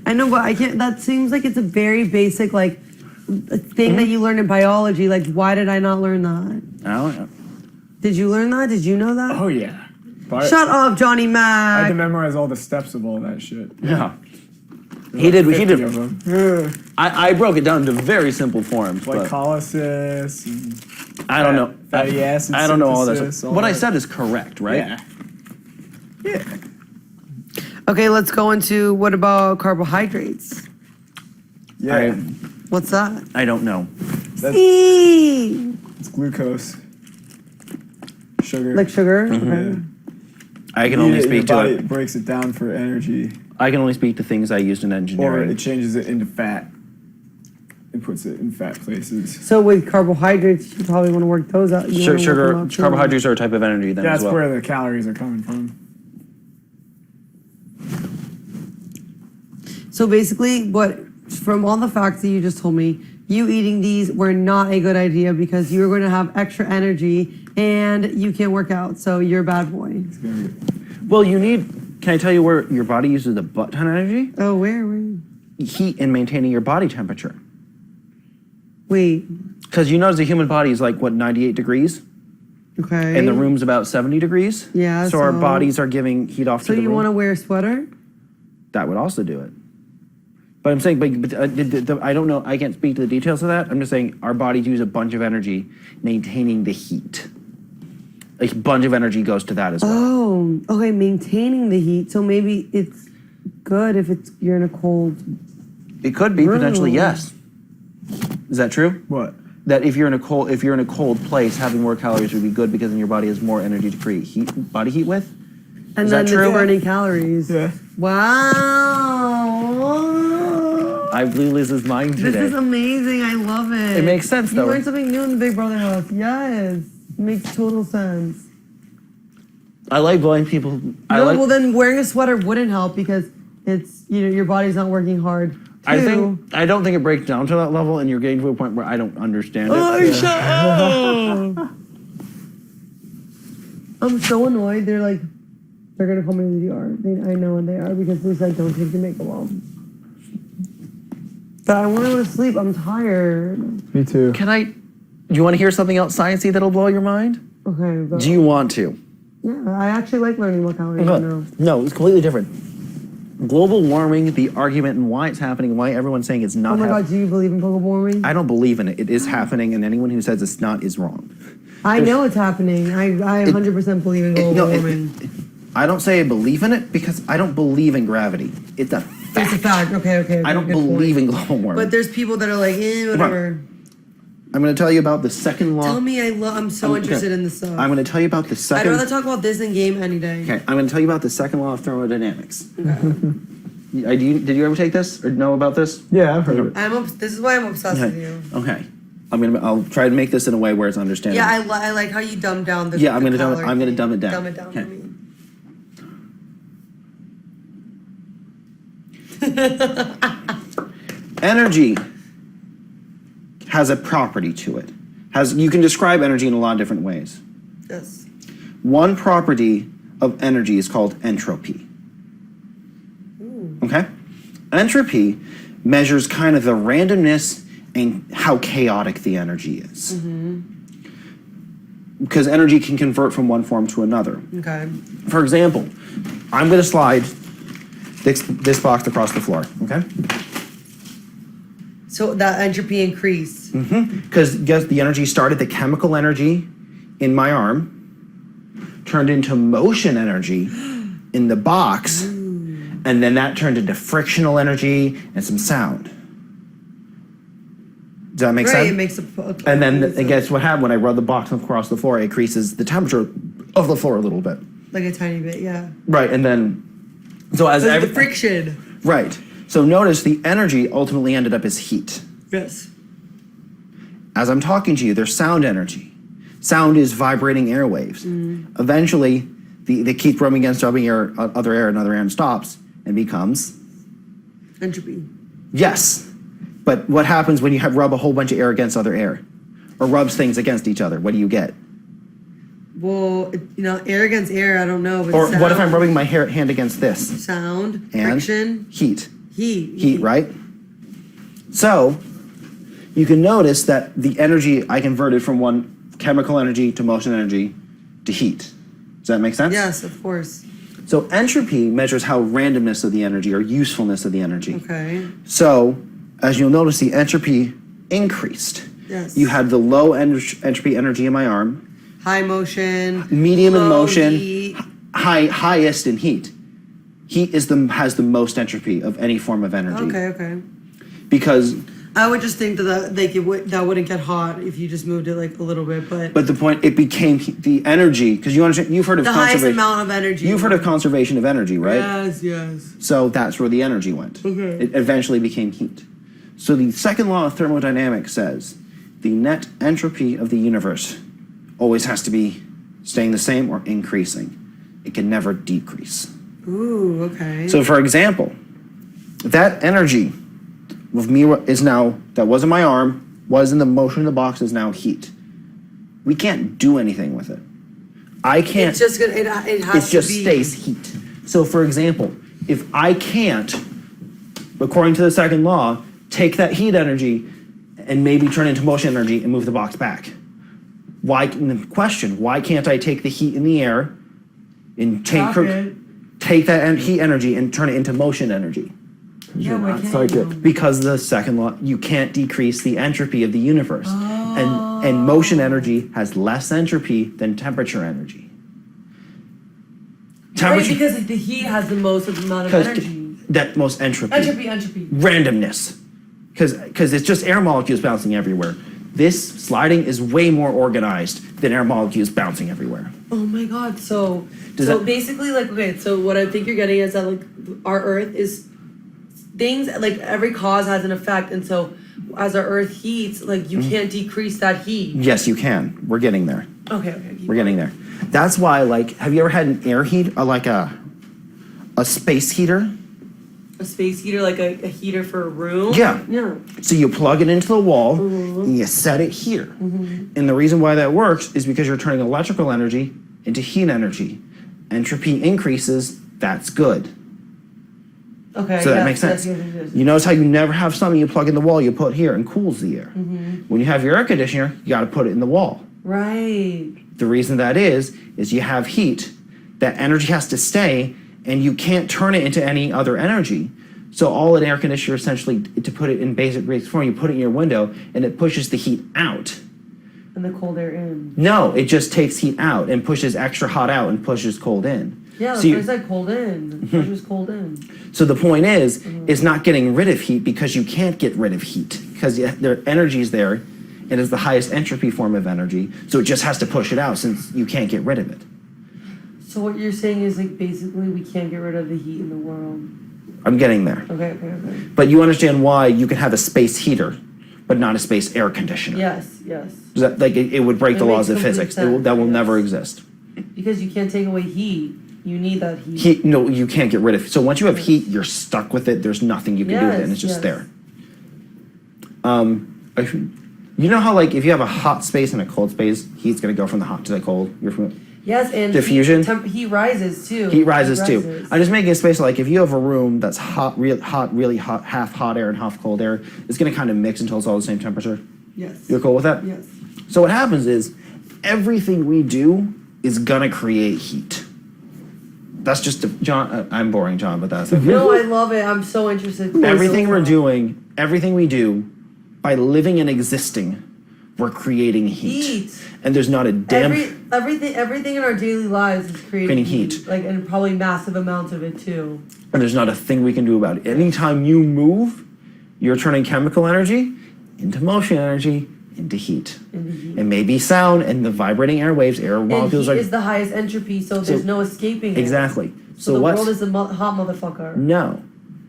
I know, but I can't. That seems like it's a very basic like thing that you learn in biology. Like, why did I not learn that? I don't know. Did you learn that? Did you know that? Oh yeah. Shut up, Johnny I Mac. had to memorize all the steps of all that shit. Yeah. He did. Of them. I broke it down into very simple forms. But Glycolysis. I don't know. Fatty acid I don't know all this. synthesis, all What I that. said is correct, right? Yeah. Yeah. Okay, let's go into what about carbohydrates? Yeah. What's that? I don't know. It's glucose. Sugar. Like sugar? Mm-hmm. Okay. I can only Your speak to body it. breaks it down for energy. I can only speak to things I used in Or engineering. it changes it into fat. It puts it in fat places. So with carbohydrates, you probably want to work those out. You wanna work Sugar, them out too. carbohydrates are a type of energy then That's as well. where the calories are coming from. So basically, from all the facts that you just told me, you eating these were not a good idea because you're going to have extra energy and you can't work out. So you're a bad boy. Well, you need. Can I tell you where your body uses a butt ton of energy? Oh, where? Heat and maintaining your body temperature. Wait. Because you notice the human body is like, what, 98 degrees? Okay. And the room's about 70 degrees? Yeah, So our so- bodies are giving heat off So to the you room. want to wear a sweater? That would also do it. But I'm saying, I don't know, I can't speak to the details of that. I'm just saying our bodies use a bunch of energy maintaining the heat. A bunch of energy goes to that as well. Oh, okay. Maintaining the heat. So maybe it's good if you're in a cold. It could be potentially, yes. Is that true? What? That if you're in a cold place, having more calories would be good because then your body has more energy to create body heat with. And Is then that true? it's burning calories. Yeah. Wow. I blew Liz's mind today. This is amazing. I love it. It makes sense, though. You learned something new in the Big Brother house. Yes. It makes total sense. I like blowing people. Well, then wearing a sweater wouldn't help because it's, your body's not working hard. I don't think it breaks down to that level, and you're getting to a point where I don't understand it. Oh, shut up. I'm so annoyed. They're going to call me to the DR. I know and they are because they said don't take the makeup off. But I want to go to sleep. I'm tired. Me too. Do you want to hear something else sciencey that'll blow your mind? Okay. But Do you want to? yeah, I actually like learning what calories I know. No, it's completely different. Global warming, the argument and why it's happening, why everyone's saying it's not Oh my happening. God, do you believe in global warming? I don't believe in it. It is happening, and anyone who says it's not is wrong. I know it's happening. I 100% believe in global warming. I don't say I believe in it because I don't believe in gravity. It's a fact. It's a fact. Okay. I don't good believe point. in global warming. But there's people that are like, whatever. I'm going to tell you about the second law. Tell me, I'm so interested in this stuff. I'm going to tell you about the I'd second. rather talk about this than game any day. Okay, I'm going to tell you about the second law of thermodynamics. Did you ever take this or know about this? Yeah, I've heard of it. This is why I'm obsessed with you. Okay. I'll try to make this in a way where it's understandable. Yeah, I like how you dumb down the. Yeah, I'm gonna calorie dumb it down. Dumb it down Okay. for me. Energy has a property to it. You can describe energy in a lot of different ways. Yes. One property of energy is called entropy. Okay? Entropy measures kind of the randomness and how chaotic the energy is. Because energy can convert from one form to another. Okay. For example, I'm going to slide this box across the floor, okay? So that entropy increased. Because guess the energy started, the chemical energy in my arm turned into motion energy in the box, and then that turned into frictional energy and some sound. Does that make sense? Right, it makes And then and guess what happened when I rub the box across the floor? It increases the temperature of the floor a little bit. like a tiny bit, yeah. Right, and then so as the friction. Right. So notice the energy ultimately ended up as heat. Yes. As I'm talking to you, there's sound energy. Sound is vibrating airwaves. Eventually, they keep rubbing against other air, and other air, and stops, and becomes Entropy. yes. But what happens when you rub a whole bunch of air against other air, or rubs things against each other? What do you get? Well, air against air, I don't know. But Or sound, what if I'm rubbing my hand against this? Sound, And friction, heat. Heat, right? So you can notice that the energy I converted from one chemical energy to motion energy to heat. Does that make sense? Yes, of course. So entropy measures how randomness of the energy or usefulness of the energy. Okay. So as you'll notice, the entropy increased. Yes. You had the low entropy energy in my arm, High motion. medium in low motion, heat. highest in heat. Heat has the most entropy of any form of energy. Okay. Because I would just think that that wouldn't get hot if you just moved it like a little bit, but the point, it became the energy, because you understand, you've heard of the highest conservation. amount of energy. You've heard of conservation of energy, right? Yes. So that's where the energy went. Okay. It eventually became heat. So the second law of thermodynamics says the net entropy of the universe always has to be staying the same or increasing. It can never decrease. Ooh, okay. So for example, that energy of me is now, that was in my arm, was in the motion of the box, is now heat. We can't do anything with it. I can't. It's just gonna. It has It just to be. stays heat. So for example, if I can't, according to the second law, take that heat energy and maybe turn it into motion energy and move the box back. Why, the question, why can't I take the heat in the air and take that heat energy and turn it into motion energy? Yeah, why can't Psychic. you? Because the second law, you can't decrease the entropy of the universe. And motion energy has less entropy than temperature energy. Right, because like, the heat has the most amount of energy. That most entropy. Entropy. Randomness. Because it's just air molecules bouncing everywhere. This sliding is way more organized than air molecules bouncing everywhere. Oh my god. So Does basically like, okay, so what I think you're getting is that like our Earth is things, like every cause has an effect, and so as our Earth heats, like you can't decrease that heat. Yes, you can. We're getting there. Okay. We're getting there. That's why, like, have you ever had an air heat, or like a space heater? A space heater, like a heater for a room? Yeah. Yeah. So you plug it into the wall and you set it here. And the reason why that works is because you're turning electrical energy into heat energy. Entropy increases, that's good. Okay. So that makes sense. Yes. You notice how you never have something you plug in the wall, you put here and cools the air. When you have your air conditioner, you got to put it in the wall. Right. The reason that is you have heat, that energy has to stay, and you can't turn it into any other energy. So all an air conditioner essentially, to put it in basic form, you put it in your window and it pushes the heat out. And the cold air in. No, it just takes heat out and pushes extra hot out and pushes cold in. Yeah, So the you- first like cold in. The first was cold in. So the point is not getting rid of heat, because you can't get rid of heat, because their energy is there and it's the highest entropy form of energy. So it just has to push it out since you can't get rid of it. So what you're saying is like basically we can't get rid of the heat in the world. I'm getting there. Okay. But you understand why you can have a space heater, but not a space air conditioner. Yes. Like it would break It the laws of makes complete physics. sense, That will yes. never exist. Because you can't take away heat. You need that heat. Heat, no, you can't get rid of it. So once you have heat, you're stuck with it. There's nothing you can do with it, and it's just there. You know how, like, if you have a hot space and a cold space, heat's gonna go from the hot to the cold. You're familiar? Yes, and Diffusion? Heat rises too. Heat rises too. I'm just making a space like if you have a room that's hot, really hot, half hot air and half cold air, it's gonna kind of mix until it's all the same temperature. Yes. You're cool with that? Yes. So what happens is everything we do is gonna create heat. That's just John. I'm boring, John, but that's No, I love it. I'm so interested. everything we're doing. Everything we do, by living and existing, we're creating heat. And there's not a damn. Everything in our daily lives is creating heat. Like, and probably massive amounts of it too. And there's not a thing we can do about it. Anytime you move, you're turning chemical energy into motion energy into heat. It may be sound and the vibrating airwaves, air molecules and are. heat is the highest entropy, so there's no escaping it. Exactly. So the world is a hot motherfucker. No.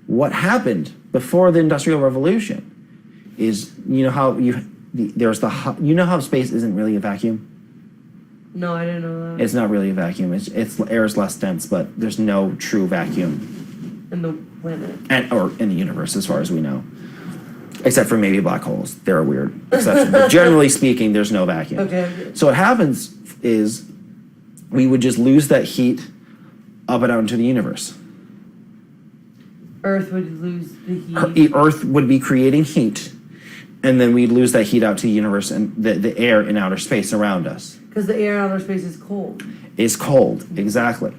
What happened before the Industrial Revolution is, you know how there's the hot, you know how space isn't really a vacuum? No, I didn't know that. It's not really a vacuum. It's air is less dense, but there's no true vacuum. In the planet. Or in the universe, as far as we know. Except for maybe black holes. They're a weird exception. But generally speaking, there's no vacuum. Okay. So what happens is we would just lose that heat up and out into the universe. Earth would lose the heat. Earth would be creating heat, and then we'd lose that heat out to the universe and the air in outer space around us. Because the air in outer space is cold. Is cold, exactly.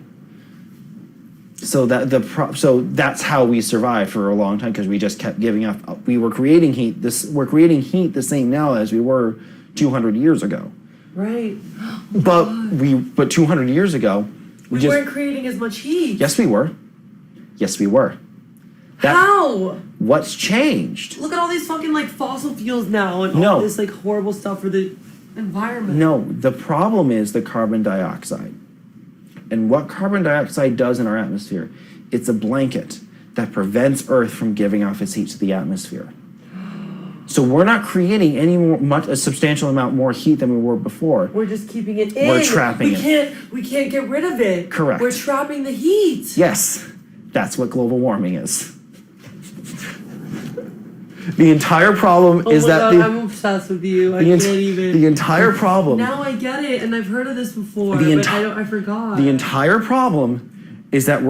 So that's how we survived for a long time, because we just kept giving up. We were creating heat. We're creating heat the same now as we were 200 years ago. Right. But 200 years ago, we weren't creating as much heat. Yes, we were. Yes, we were. How? What's changed? Look at all these fucking like fossil fuels now and all this like horrible stuff for the environment. No, the problem is the carbon dioxide. And what carbon dioxide does in our atmosphere, it's a blanket that prevents Earth from giving off its heat to the atmosphere. So we're not creating a substantial amount more heat than we were before. We're just keeping it in. We're trapping it. We can't get rid of it. Correct. We're trapping the heat. Yes, that's what global warming is. The entire problem is that I'm obsessed with you. I can't even. The entire problem. Now I get it, and I've heard of this before, but I forgot. The entire problem is that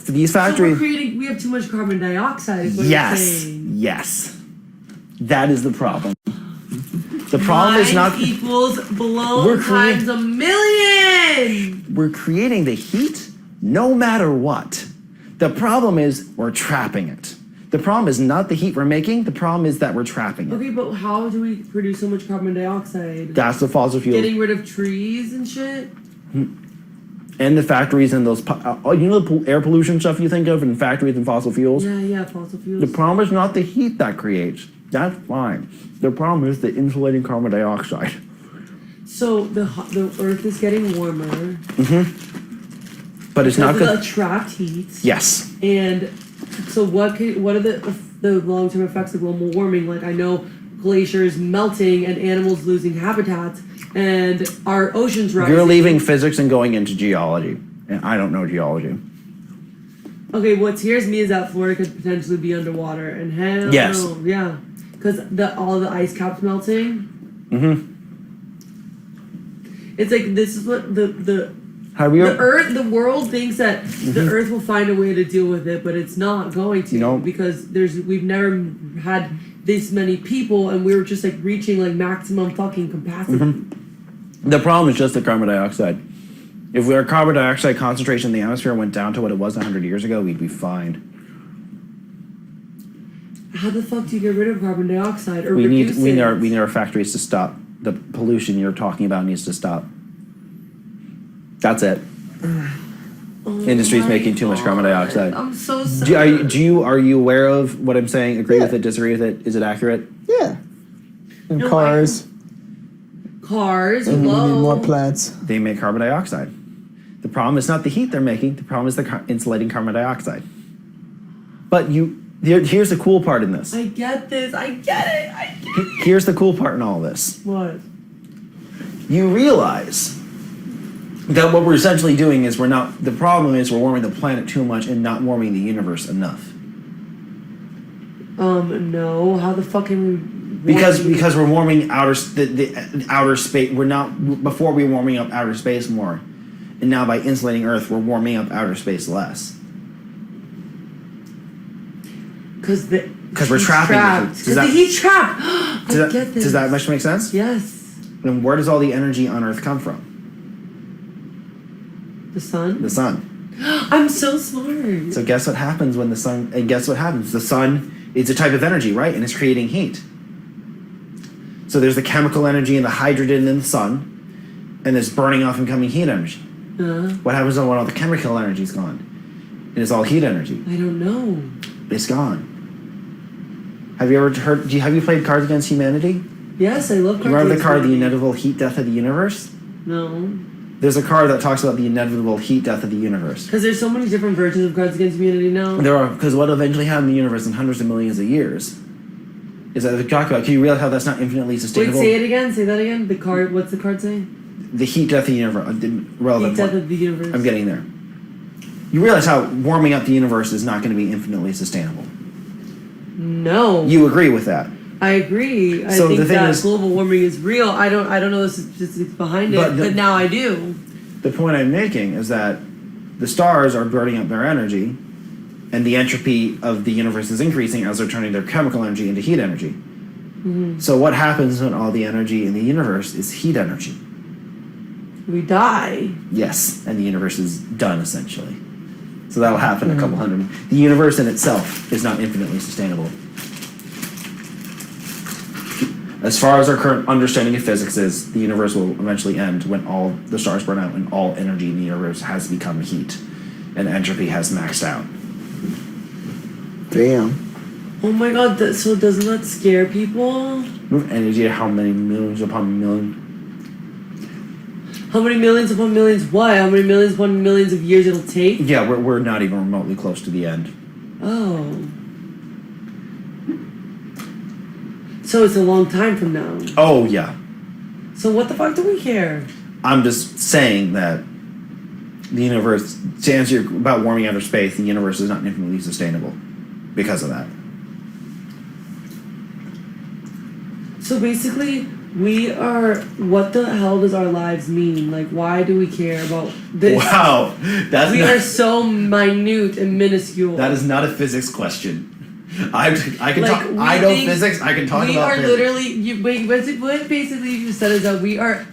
these factories. So we have too much carbon dioxide. Is what you're saying. Yes, that is the problem. The problem is not equals blown times a million. We're creating the heat no matter what. The problem is we're trapping it. The problem is not the heat we're making. The problem is that we're trapping it. Okay, but how do we produce so much carbon dioxide? That's the fossil fuel. Getting rid of trees and shit? And the factories and those, the air pollution stuff you think of in factories and fossil fuels? Yeah, fossil fuels. The problem is not the heat that creates. That's fine. The problem is the insulating carbon dioxide. So the Earth is getting warmer. Mm-hmm. But it's not because of the trapped heat. Yes. And so what are the long-term effects of global warming? Like I know glaciers melting and animals losing habitats and our oceans rising. You're leaving physics and going into geology. And I don't know geology. Okay, what scares me is that Florida could potentially be underwater, and hell no. Yeah. Because all the ice caps melting. Mm-hmm. It's like this is what the world thinks that the Earth will find a way to deal with it, but it's not going to, because we've never had this many people, and we were just like reaching like maximum fucking capacity. Mm-hmm. The problem is just the carbon dioxide. If our carbon dioxide concentration in the atmosphere went down to what it was 100 years ago, we'd be fine. How the fuck do you get rid of carbon dioxide or we need our factories to stop. The pollution you're talking about needs to stop. That's it. Industry's making too much carbon dioxide. I'm so sorry. Are you aware of what I'm saying? Agree with it? Disagree with it? Is it accurate? Yeah. And cars. Cars. And we need more plants. They make carbon dioxide. The problem is not the heat they're making. The problem is the insulating carbon dioxide. But here's the cool part in this. I get this. I get it. Here's the cool part in all this. What? You realize that what we're essentially doing is the problem is we're warming the planet too much and not warming the universe enough. No. How the fuck can we? Because we're warming the outer space. Before we were warming up outer space more, and now by insulating Earth, we're warming up outer space less. Because we're trapping. Because the heat's trapped. I get this. Does that much make sense? Yes. And where does all the energy on Earth come from? The sun? The sun. I'm so smart. So guess what happens when the sun... And guess what happens? The sun is a type of energy, right? And it's creating heat. So there's the chemical energy and the hydrogen in the sun. And there's burning off and coming heat energy. What happens when all the chemical energy is gone? And it's all heat energy. I don't know. It's gone. Have you ever heard... Have you played Cards Against Humanity? Yes, I love Cards Against Humanity. You remember the card, The Inevitable Heat Death of the Universe? No. There's a card that talks about the inevitable heat death of the universe. Because there's so many different versions of Cards Against Humanity now. There are, because what will eventually happen in the universe in hundreds of millions of years is that they talk about, can you realize how that's not infinitely sustainable? Wait, say it again. Say that again. The card, what's the card say? The heat death of the universe. Heat death of the universe. I'm getting there. You realize how warming up the universe is not going to be infinitely sustainable. No. You agree with that? I agree. I think that global warming is real. I don't know the statistics behind it, but now I do. The point I'm making is that the stars are burning up their energy, And the entropy of the universe is increasing as they're turning their chemical energy into heat energy. So what happens when all the energy in the universe is heat energy? We die. Yes, and the universe is done, essentially. So that'll happen a couple hundred. The universe in itself is not infinitely sustainable. As far as our current understanding of physics is, the universe will eventually end when all the stars burn out and all energy in the universe has become heat, and entropy has maxed out. Damn. Oh my god, so doesn't that scare people? Energy, how many millions upon millions? How many millions upon millions what? How many millions upon millions of years it'll take? Yeah, we're not even remotely close to the end. Oh. So it's a long time from now. Oh, yeah. So what the fuck do we care? I'm just saying that the universe, to answer your, about warming outer space, the universe is not infinitely sustainable because of that. So basically, we are. What the hell does our lives mean? Like, why do we care about this? Wow, we are so minute and minuscule. That is not a physics question. I can like, talk. I know physics. I can talk about. We are physics. Literally. What basically you just said is that we are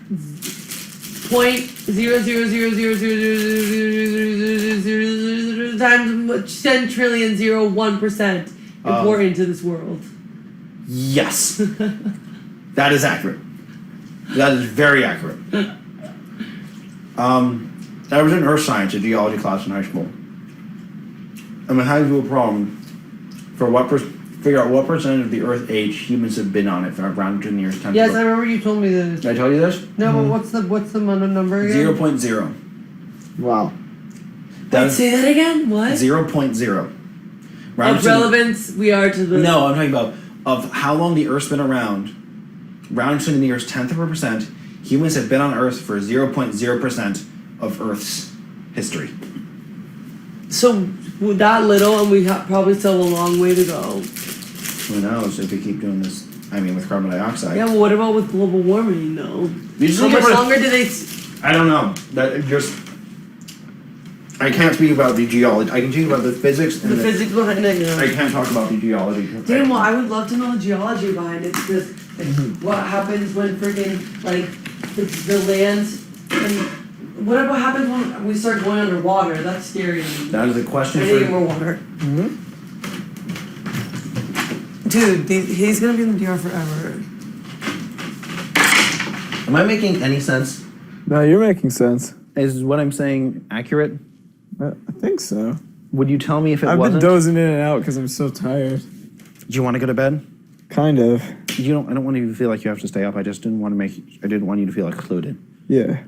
0.0000000 times 10 trillion 0.1% important to this world. Yes. That is accurate. That is very accurate. I was in earth science, a geology class in high school. And we had to do a problem for figure out what percentage of the Earth age humans have been on it for around 10 years. 10 yes, I remember you told me this. Did I tell you this? No, but what's the number again? 0.0. Wow. Say that again. What? 0.0. Of relevance, we are to the. No, I'm talking about of how long the Earth's been around. Round to the nearest 10th of a percent, humans have been on Earth for 0.0% of Earth's history. So that little, and we probably still have a long way to go. Who knows if we keep doing this? I mean, with carbon dioxide. Yeah, but what about with global warming, though? How much longer do they? I don't know. That just. I can't speak about the geology. I can speak about the physics. The physics behind it. Yeah. I can't talk about the geology. Damn, well, I would love to know the geology behind it because what happens when freaking like the land and. What happens when we start going underwater? That's scary. That is a question I need more water. Dude, he's gonna be in the DR forever. Am I making any sense? No, you're making sense. Is what I'm saying accurate? I think so. Would you tell me if it I've wasn't? been dozing in and out because I'm so tired. Do you want to go to bed? Kind of. I don't want you to feel like you have to stay up. I just didn't want to I didn't want you to feel excluded. Yeah.